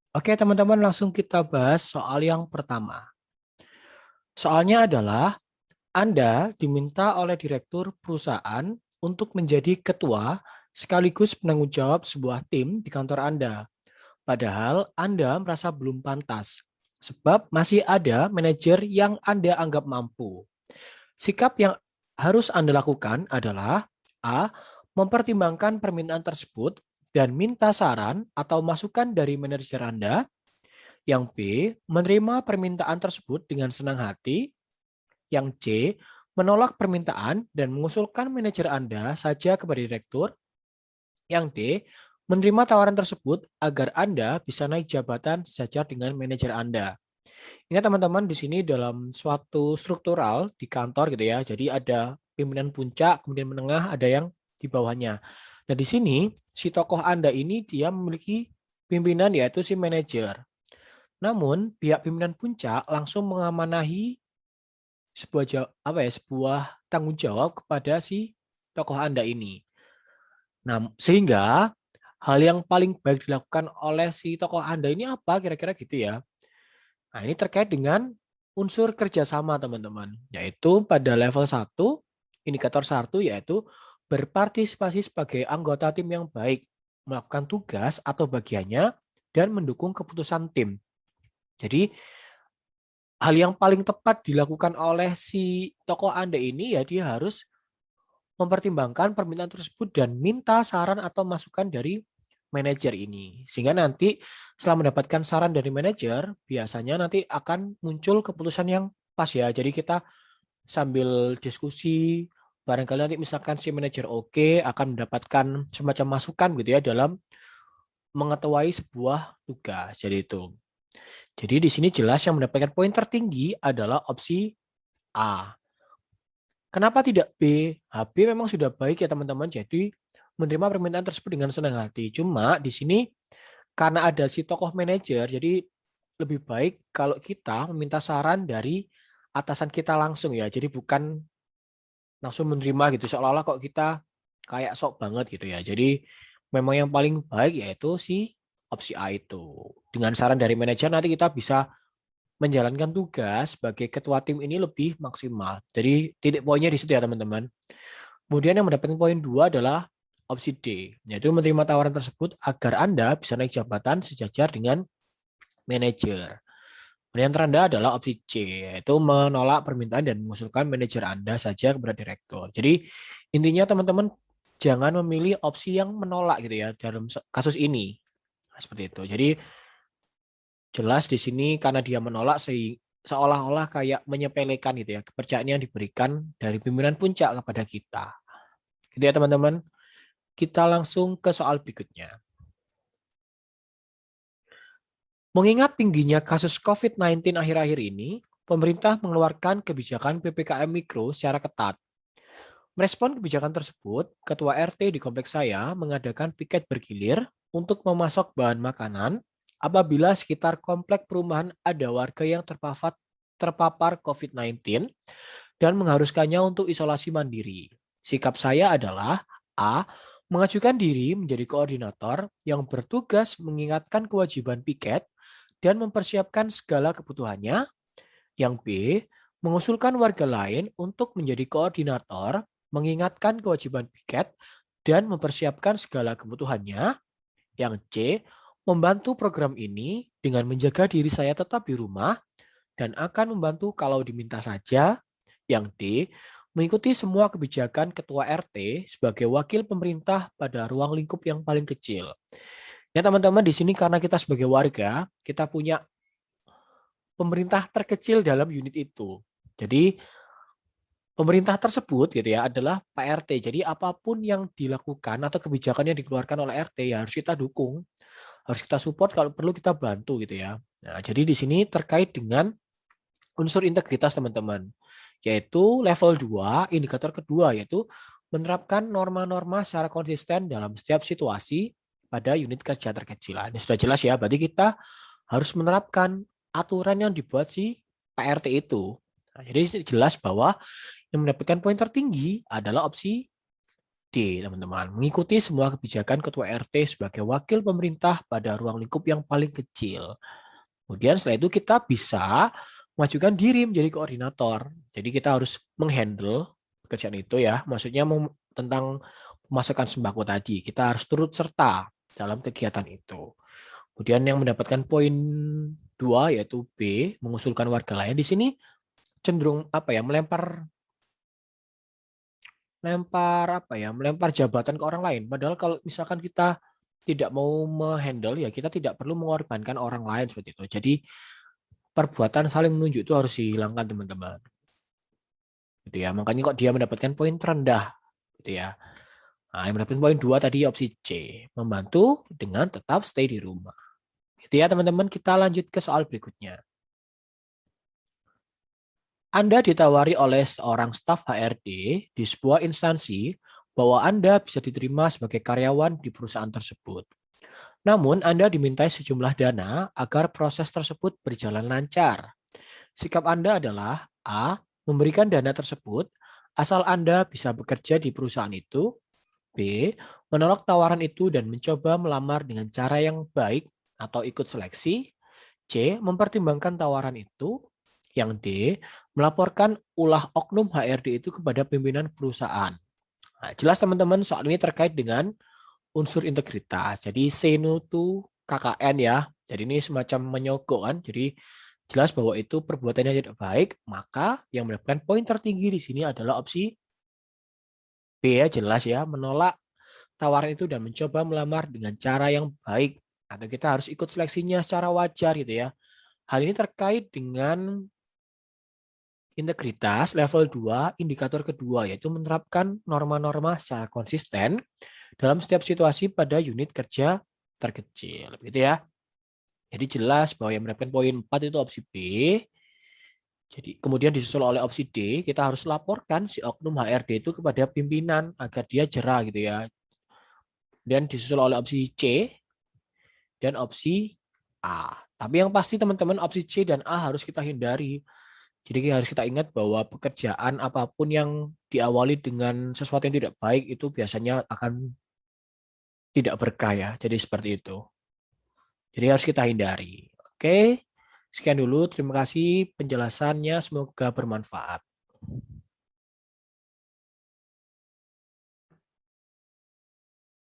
Oke, teman-teman, langsung kita bahas soal yang pertama. Soalnya adalah Anda diminta oleh direktur perusahaan untuk menjadi ketua sekaligus penanggung jawab sebuah tim di kantor Anda. Padahal Anda merasa belum pantas, sebab masih ada manajer yang Anda anggap mampu. Sikap yang harus Anda lakukan adalah A. Mempertimbangkan permintaan tersebut dan minta saran atau masukan dari manajer Anda. Yang B, menerima permintaan tersebut dengan senang hati. Yang C, menolak permintaan dan mengusulkan manajer Anda saja kepada direktur. Yang D, menerima tawaran tersebut agar Anda bisa naik jabatan sejajar dengan manajer Anda. Ingat teman-teman, di sini dalam suatu struktural di kantor gitu ya. Jadi ada pimpinan puncak, kemudian menengah, ada yang di bawahnya. Nah, di sini si tokoh Anda ini dia memiliki pimpinan yaitu si manajer. Namun, pihak pimpinan puncak langsung mengamanahi sebuah tanggung jawab kepada si tokoh Anda ini. Nah, sehingga hal yang paling baik dilakukan oleh si tokoh Anda ini apa kira-kira gitu ya. Nah, ini terkait dengan unsur kerjasama teman-teman, yaitu pada level 1, indikator 1 yaitu berpartisipasi sebagai anggota tim yang baik, melakukan tugas atau bagiannya, dan mendukung keputusan tim. Jadi hal yang paling tepat dilakukan oleh si tokoh Anda ini ya dia harus mempertimbangkan permintaan tersebut dan minta saran atau masukan dari manajer ini. Sehingga nanti setelah mendapatkan saran dari manajer, biasanya nanti akan muncul keputusan yang pas ya. Jadi kita sambil diskusi, barangkali nanti misalkan si manajer oke, akan mendapatkan semacam masukan gitu ya dalam mengetuai sebuah tugas. Jadi itu. Jadi di sini jelas yang mendapatkan poin tertinggi adalah opsi A. Kenapa tidak B? B memang sudah baik ya teman-teman. Jadi menerima permintaan tersebut dengan senang hati. Cuma di sini karena ada si tokoh manajer, jadi lebih baik kalau kita meminta saran dari atasan kita langsung ya. Jadi bukan langsung menerima gitu. Seolah-olah kok kita kayak sok banget gitu ya. Jadi memang yang paling baik yaitu si opsi A itu. Dengan saran dari manajer nanti kita bisa menjalankan tugas sebagai ketua tim ini lebih maksimal. Jadi titik poinnya di situ ya teman-teman. Kemudian yang mendapatkan poin 2 adalah opsi D, yaitu menerima tawaran tersebut agar Anda bisa naik jabatan sejajar dengan manajer. Kemudian yang terendah adalah opsi C, yaitu menolak permintaan dan mengusulkan manajer Anda saja kepada direktur. Jadi intinya teman-teman jangan memilih opsi yang menolak gitu ya dalam kasus ini. Nah, seperti itu. Jadi jelas di sini karena dia menolak seolah-olah kayak menyepelekan gitu ya kepercayaan yang diberikan dari pimpinan puncak kepada kita. Gitu ya teman-teman. Kita langsung ke soal berikutnya. Mengingat tingginya kasus COVID-19 akhir-akhir ini, pemerintah mengeluarkan kebijakan PPKM Mikro secara ketat. Merespon kebijakan tersebut, Ketua RT di kompleks saya mengadakan piket bergilir untuk memasok bahan makanan apabila sekitar komplek perumahan ada warga yang terpapar COVID-19 dan mengharuskannya untuk isolasi mandiri. Sikap saya adalah A. Mengajukan diri menjadi koordinator yang bertugas mengingatkan kewajiban piket dan mempersiapkan segala kebutuhannya. Yang B. Mengusulkan warga lain untuk menjadi koordinator, mengingatkan kewajiban piket, dan mempersiapkan segala kebutuhannya. Yang C. Membantu program ini dengan menjaga diri saya tetap di rumah dan akan membantu kalau diminta saja. Yang D, mengikuti semua kebijakan ketua RT sebagai wakil pemerintah pada ruang lingkup yang paling kecil. Ya teman-teman, di sini karena kita sebagai warga, kita punya pemerintah terkecil dalam unit itu. Jadi pemerintah tersebut gitu ya adalah Pak RT. Jadi apapun yang dilakukan atau kebijakan yang dikeluarkan oleh RT ya harus kita dukung, harus kita support kalau perlu kita bantu gitu ya. Nah, jadi di sini terkait dengan unsur integritas teman-teman, yaitu level 2, indikator kedua yaitu menerapkan norma-norma secara konsisten dalam setiap situasi pada unit kerja terkecil. Ini sudah jelas ya, berarti kita harus menerapkan aturan yang dibuat si PRT itu. Nah, jadi jelas bahwa yang mendapatkan poin tertinggi adalah opsi D, teman-teman. Mengikuti semua kebijakan ketua RT sebagai wakil pemerintah pada ruang lingkup yang paling kecil. Kemudian setelah itu kita bisa mengajukan diri menjadi koordinator. Jadi kita harus menghandle pekerjaan itu ya. Maksudnya tentang pemasukan sembako tadi. Kita harus turut serta dalam kegiatan itu. Kemudian yang mendapatkan poin 2 yaitu B, mengusulkan warga lain. Di sini cenderung apa ya, melempar jabatan ke orang lain. Padahal kalau misalkan kita tidak mau menghandle ya kita tidak perlu mengorbankan orang lain seperti itu. Jadi perbuatan saling menunjuk itu harus dihilangkan teman-teman. Gitu ya. Makanya kok dia mendapatkan poin terendah gitu ya. Nah, yang mendapatkan poin 2 tadi opsi C, membantu dengan tetap stay di rumah. Gitu ya teman-teman, kita lanjut ke soal berikutnya. Anda ditawari oleh seorang staf HRD di sebuah instansi bahwa Anda bisa diterima sebagai karyawan di perusahaan tersebut. Namun, Anda dimintai sejumlah dana agar proses tersebut berjalan lancar. Sikap Anda adalah A. Memberikan dana tersebut asal Anda bisa bekerja di perusahaan itu. B. Menolak tawaran itu dan mencoba melamar dengan cara yang baik atau ikut seleksi. C. Mempertimbangkan tawaran itu. Yang D. Melaporkan ulah oknum HRD itu kepada pimpinan perusahaan. Nah, jelas teman-teman soal ini terkait dengan unsur integritas. Jadi say no to KKN ya. Jadi ini semacam menyogok kan. Jadi jelas bahwa itu perbuatan yang tidak baik, maka yang mendapatkan poin tertinggi di sini adalah opsi B ya, jelas ya, menolak tawaran itu dan mencoba melamar dengan cara yang baik. Atau kita harus ikut seleksinya secara wajar gitu ya. Hal ini terkait dengan integritas level 2, indikator kedua, yaitu menerapkan norma-norma secara konsisten dalam setiap situasi pada unit kerja terkecil. Gitu ya. Jadi jelas bahwa yang mendapatkan poin 4 itu opsi B. Jadi kemudian disusul oleh opsi D, kita harus laporkan si oknum HRD itu kepada pimpinan agar dia jera gitu ya. Dan disusul oleh opsi C dan opsi A. Tapi yang pasti teman-teman opsi C dan A harus kita hindari. Jadi harus kita ingat bahwa pekerjaan apapun yang diawali dengan sesuatu yang tidak baik itu biasanya akan tidak berkah ya. Jadi seperti itu. Jadi harus kita hindari. Oke, sekian dulu. Terima kasih penjelasannya. Semoga bermanfaat.